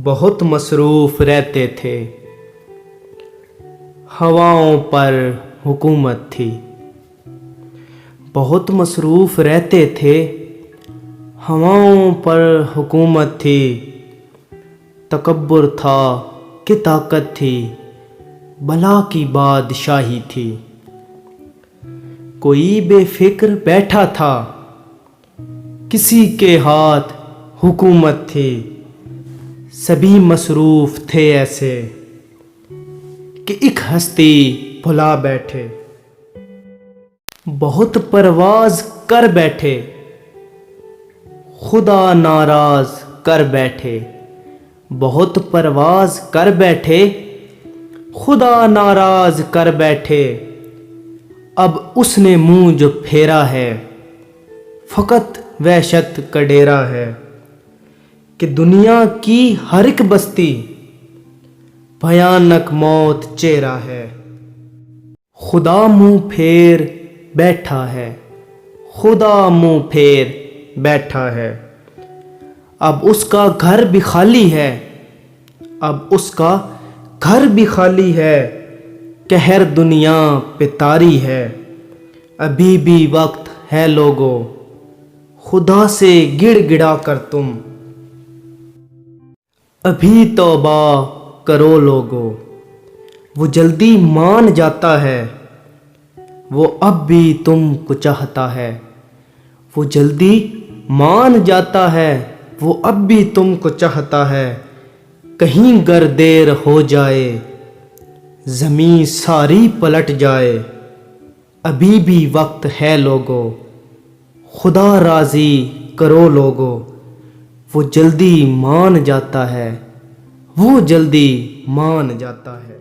بہت مصروف رہتے تھے، ہواؤں پر حکومت تھی۔ بہت مصروف رہتے تھے، ہواؤں پر حکومت تھی۔ تکبر تھا کہ طاقت تھی، بلا کی بادشاہی تھی۔ کوئی بے فکر بیٹھا تھا، کسی کے ہاتھ حکومت تھی۔ سبھی مصروف تھے ایسے کہ ایک ہستی بھلا بیٹھے۔ بہت پرواز کر بیٹھے، خدا ناراض کر بیٹھے۔ بہت پرواز کر بیٹھے، خدا ناراض کر بیٹھے۔ اب اس نے منہ جو پھیرا ہے، فقط وحشت کا ڈیرا ہے کہ دنیا کی ہر ایک بستی بھیانک موت چہرہ ہے۔ خدا منہ پھیر بیٹھا ہے، خدا منہ پھیر بیٹھا ہے۔ اب اس کا گھر بھی خالی ہے، اب اس کا گھر بھی خالی ہے۔ قہر دنیا پہ طاری ہے، ابھی بھی وقت ہے لوگو، خدا سے گڑ گڑا کر تم ابھی توبہ کرو لوگو۔ وہ جلدی مان جاتا ہے، وہ اب بھی تم کو چاہتا ہے۔ وہ جلدی مان جاتا ہے، وہ اب بھی تم کو چاہتا ہے۔ کہیں گر دیر ہو جائے، زمین ساری پلٹ جائے، ابھی بھی وقت ہے لوگو، خدا راضی کرو لوگو۔ وہ جلدی مان جاتا ہے، وہ جلدی مان جاتا ہے۔